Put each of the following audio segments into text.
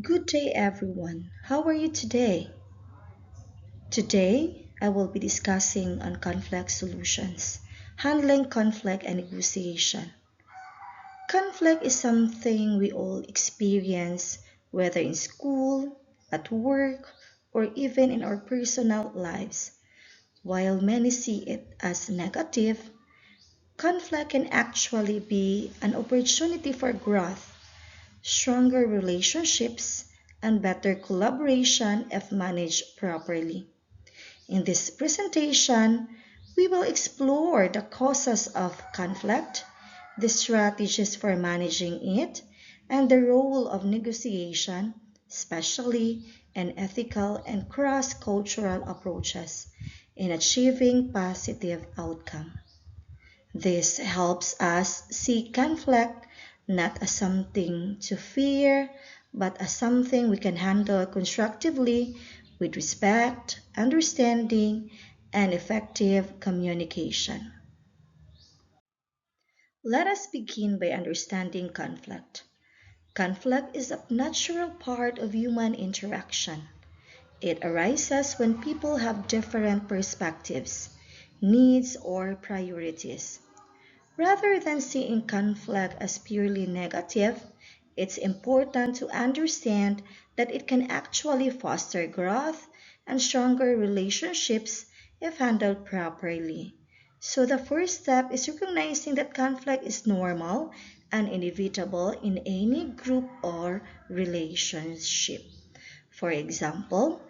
Good day, everyone. How are you today? Today, I will be discussing on conflict solutions, handling conflict and negotiation. Conflict is something we all experience, whether in school, at work, or even in our personal lives. While many see it as negative, conflict can actually be an opportunity for growth, stronger relationships, and better collaboration if managed properly. In this presentation, we will explore the causes of conflict, the strategies for managing it, and the role of negotiation, especially in ethical and cross-cultural approaches, in achieving positive outcome. This helps us see conflict not as something to fear, but as something we can handle constructively with respect, understanding, and effective communication. Let us begin by understanding conflict. Conflict is a natural part of human interaction. It arises when people have different perspectives, needs, or priorities. Rather than seeing conflict as purely negative, it's important to understand that it can actually foster growth and stronger relationships if handled properly. So, the first step is recognizing that conflict is normal and inevitable in any group or relationship. For example,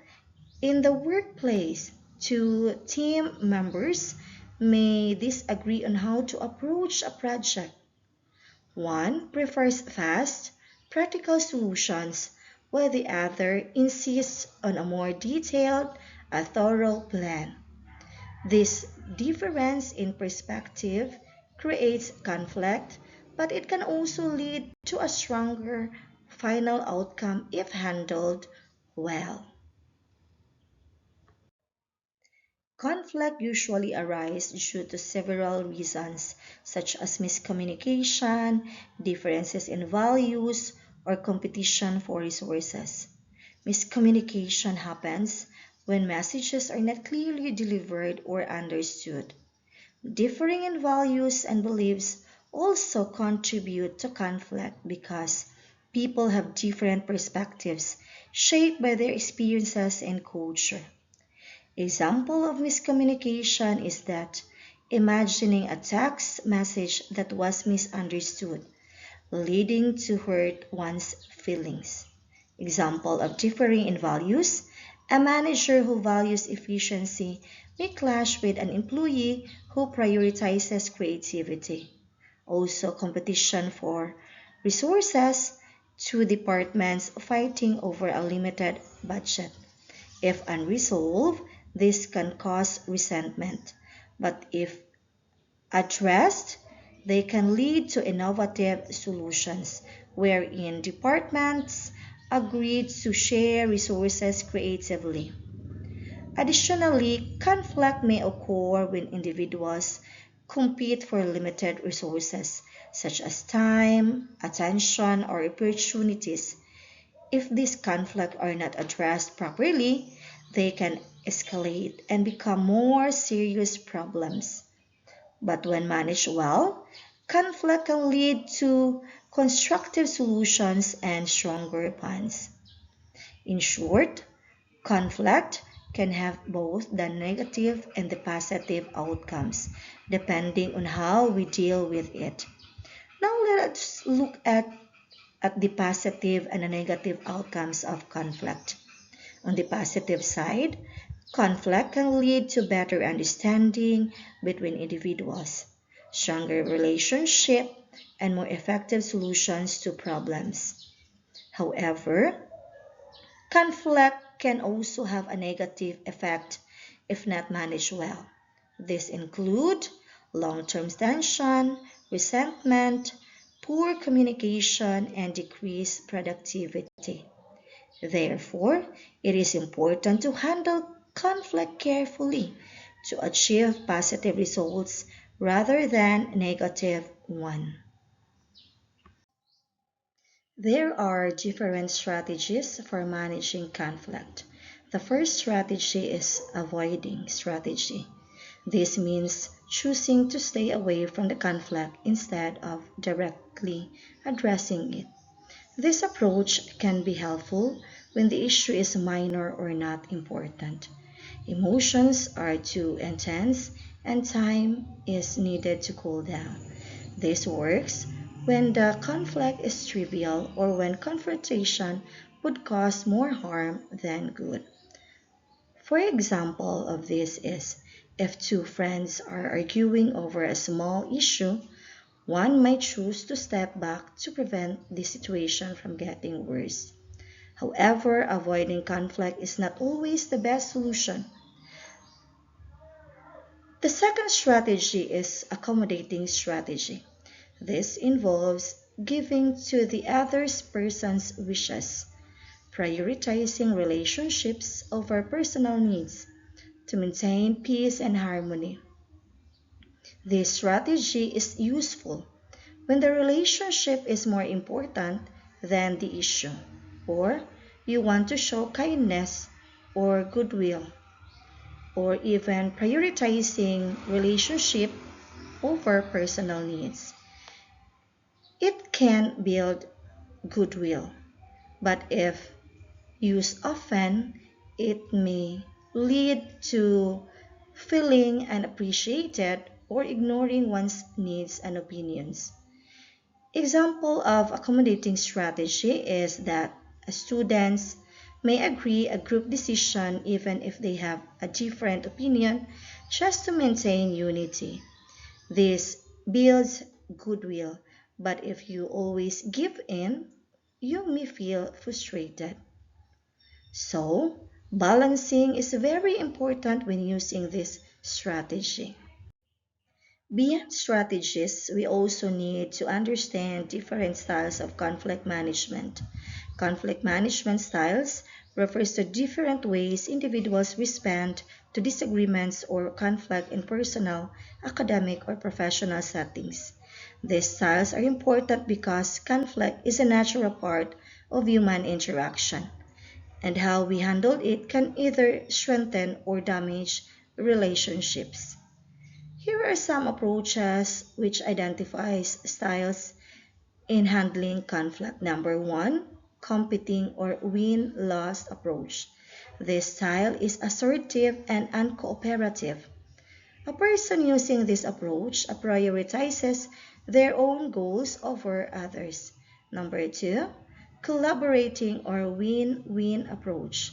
in the workplace, two team members may disagree on how to approach a project. One prefers fast, practical solutions, while the other insists on a more detailed, a thorough plan. This difference in perspective creates conflict, but it can also lead to a stronger final outcome if handled well. Conflict usually arises due to several reasons, such as miscommunication, differences in values, or competition for resources. Miscommunication happens when messages are not clearly delivered or understood. Differing in values and beliefs also contribute to conflict because people have different perspectives shaped by their experiences and culture. Example of miscommunication is that imagining a text message that was misunderstood, leading to hurt one's feelings. Example of differing in values, a manager who values efficiency may clash with an employee who prioritizes creativity. Also, competition for resources, two departments fighting over a limited budget. If unresolved, this can cause resentment, but if addressed, they can lead to innovative solutions wherein departments agree to share resources creatively. Additionally, conflict may occur when individuals compete for limited resources such as time, attention, or opportunities. If these conflicts are not addressed properly, they can escalate and become more serious problems. But when managed well, conflict can lead to constructive solutions and stronger bonds. In short, conflict can have both the negative and the positive outcomes, depending on how we deal with it. Now let us look at the positive and the negative outcomes of conflict. On the positive side, conflict can lead to better understanding between individuals, stronger relationship, and more effective solutions to problems. However, conflict can also have a negative effect if not managed well. These include long-term tension, resentment, poor communication, and decreased productivity. Therefore, it is important to handle conflict carefully to achieve positive results rather than negative one. There are different strategies for managing conflict. The first strategy is avoiding strategy. This means choosing to stay away from the conflict instead of directly addressing it. This approach can be helpful when the issue is minor or not important. Emotions are too intense and time is needed to cool down. This works when the conflict is trivial or when confrontation would cause more harm than good. For example of this is if two friends are arguing over a small issue, one might choose to step back to prevent the situation from getting worse. However, avoiding conflict is not always the best solution. The second strategy is accommodating strategy. This involves giving to the other person's wishes, prioritizing relationships over personal needs to maintain peace and harmony. This strategy is useful when the relationship is more important than the issue, or you want to show kindness or goodwill, or even prioritizing relationship over personal needs. It can build goodwill, but if used often, it may lead to feeling unappreciated or ignoring one's needs and opinions. Example of accommodating strategy is that students may agree a group decision even if they have a different opinion just to maintain unity. This builds goodwill, but if you always give in, you may feel frustrated. So, balancing is very important when using this strategy. Beyond strategies, we also need to understand different styles of conflict management. Conflict management styles refers to different ways individuals respond to disagreements or conflict in personal, academic, or professional settings. These styles are important because conflict is a natural part of human interaction, and how we handle it can either strengthen or damage relationships. Here are some approaches which identifies styles in handling conflict. Number one, competing or win-loss approach. This style is assertive and uncooperative. A person using this approach prioritizes their own goals over others. Number two, collaborating or win-win approach.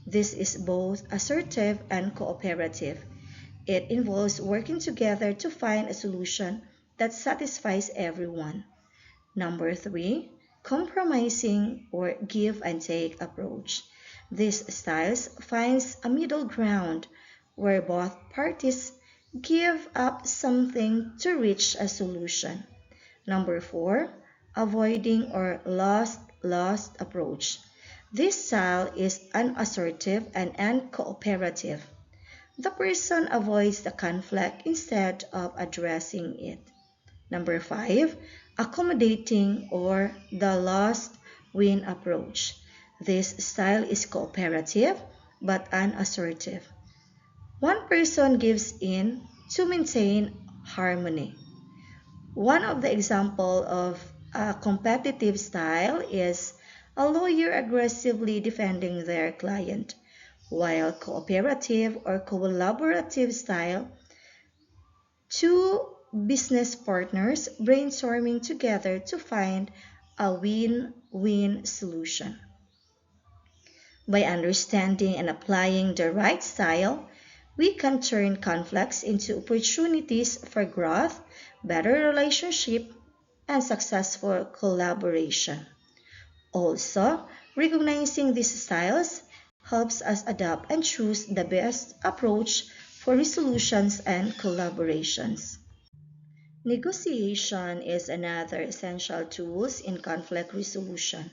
This is both assertive and cooperative. It involves working together to find a solution that satisfies everyone. Number three, compromising or give and take approach. This style finds a middle ground where both parties give up something to reach a solution. Number four, avoiding or lost approach. This style is unassertive and uncooperative. The person avoids the conflict instead of addressing it. Number five, accommodating or the lost win approach. This style is cooperative but unassertive. One person gives in to maintain harmony. One of the example of a competitive style is a lawyer aggressively defending their client, while cooperative or collaborative style, two business partners brainstorming together to find a win-win solution. By understanding and applying the right style, we can turn conflicts into opportunities for growth, better relationship, and successful collaboration. Also, recognizing these styles helps us adapt and choose the best approach for resolutions and collaborations. Negotiation is another essential tool in conflict resolution.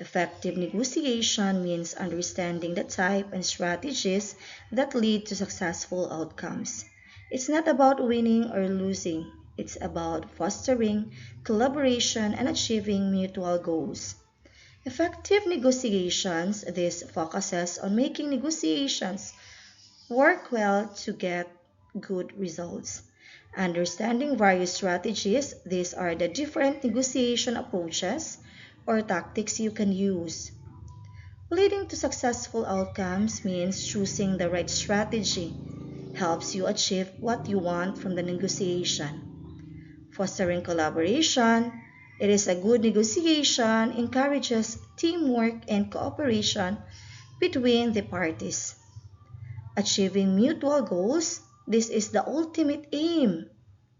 Effective negotiation means understanding the type and strategies that lead to successful outcomes. It's not about winning or losing, It's about fostering collaboration and achieving mutual goals. Effective negotiations, this focuses on making negotiations work well to get good results. Understanding various strategies, these are the different negotiation approaches or tactics you can use. Leading to successful outcomes means choosing the right strategy, helps you achieve what you want from the negotiation. Fostering collaboration, it is a good negotiation, encourages teamwork and cooperation between the parties. Achieving mutual goals, this is the ultimate aim,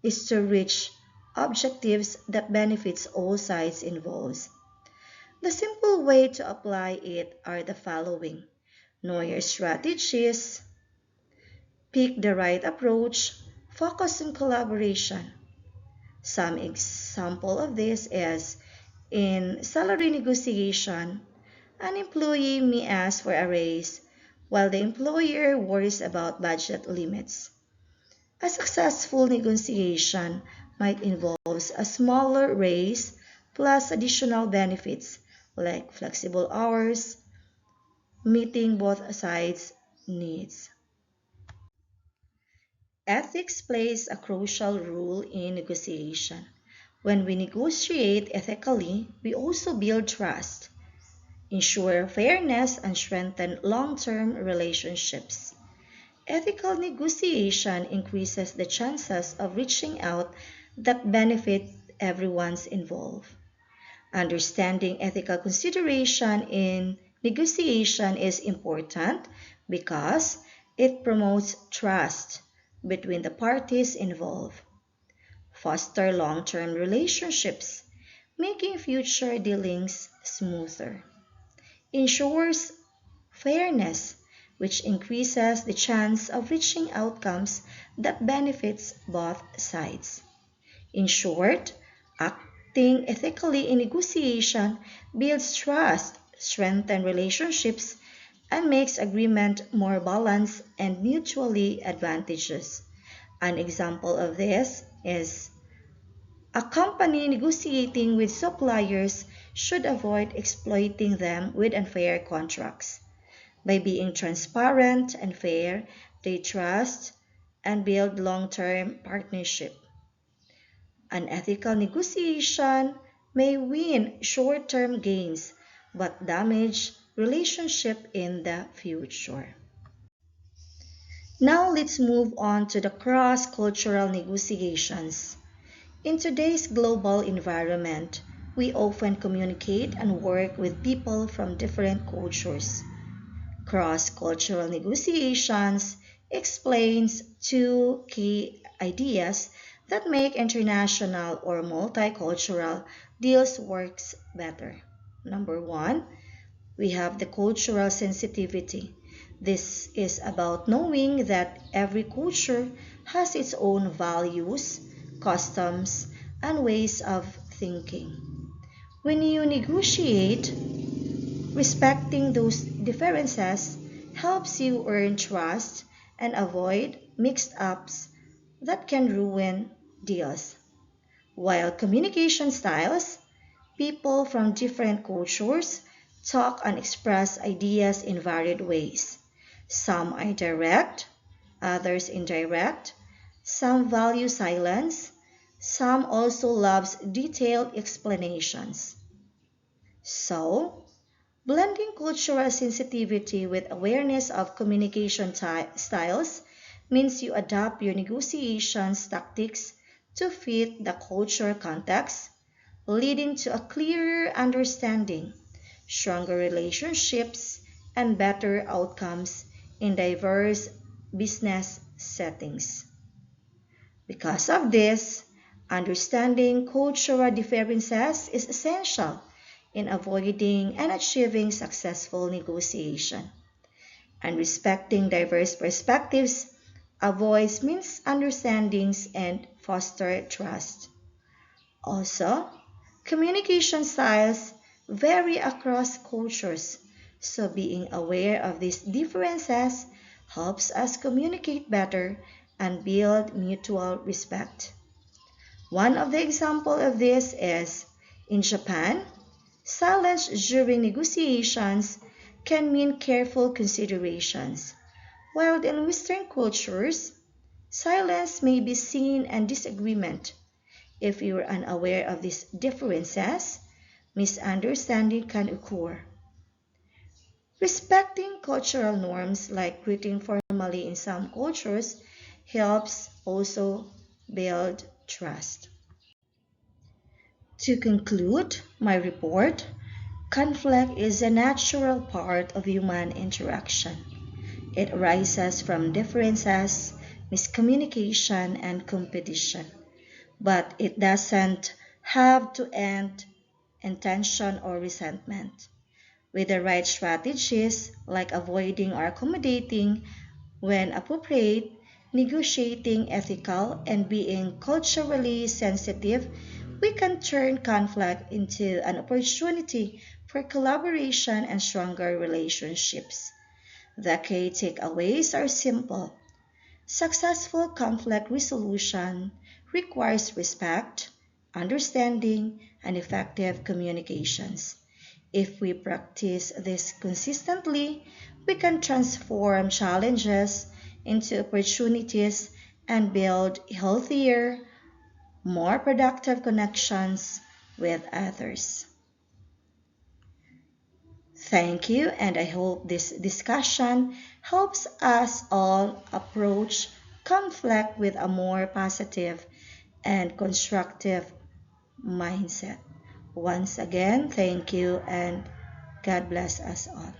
is to reach objectives that benefits all sides involved. The simple way to apply it are the following. Know your strategies, pick the right approach, focus on collaboration. Some example of this is in salary negotiation, an employee may ask for a raise while the employer worries about budget limits. A successful negotiation might involve a smaller raise plus additional benefits like flexible hours, meeting both sides' needs. Ethics plays a crucial role in negotiation. When we negotiate ethically, we also build trust, ensure fairness, and strengthen long-term relationships. Ethical negotiation increases the chances of reaching out that benefit everyone's involved. Understanding ethical consideration in negotiation is important because it promotes trust between the parties involved, foster long-term relationships, making future dealings smoother, ensures fairness, which increases the chance of reaching outcomes that benefits both sides. In short, acting ethically in negotiation builds trust, strengthens relationships, and makes agreement more balanced and mutually advantageous. An example of this is a company negotiating with suppliers should avoid exploiting them with unfair contracts. By being transparent and fair, they trust and build long-term partnership. An ethical negotiation may win short-term gains but damage relationship in the future. Now let's move on to the cross-cultural negotiations. In today's global environment, we often communicate and work with people from different cultures. Cross-cultural negotiations explains two key ideas that make international or multicultural deals works better. Number one, we have the cultural sensitivity. This is about knowing that every culture has its own values, customs, and ways of thinking. When you negotiate, respecting those differences helps you earn trust and avoid mixed ups that can ruin deals. While communication styles, people from different cultures talk and express ideas in varied ways. Some are direct, others indirect, some value silence, some also loves detailed explanations. So, blending cultural sensitivity with awareness of communication styles means you adapt your negotiations tactics to fit the culture context, leading to a clearer understanding, stronger relationships, and better outcomes in diverse business settings. Because of this, understanding cultural differences is essential in avoiding and achieving successful negotiation. And respecting diverse perspectives avoids misunderstandings and foster trust. Also, communication styles vary across cultures, so being aware of these differences helps us communicate better and build mutual respect. One of the examples of this is in Japan, silence during negotiations can mean careful considerations, while in Western cultures, silence may be seen as disagreement. If you are unaware of these differences, misunderstanding can occur. Respecting cultural norms like greeting formally in some cultures helps also build trust. To conclude my report, conflict is a natural part of human interaction. It arises from differences, miscommunication, and competition. But it doesn't have to end in tension or resentment. With the right strategies, like avoiding or accommodating when appropriate, negotiating ethical, and being culturally sensitive, we can turn conflict into an opportunity for collaboration and stronger relationships. The key takeaways are simple. Successful conflict resolution requires respect, understanding, and effective communications. If we practice this consistently, we can transform challenges into opportunities and build healthier, more productive connections with others. Thank you, and I hope this discussion helps us all approach conflict with a more positive and constructive mindset. Once again, thank you, and God bless us all.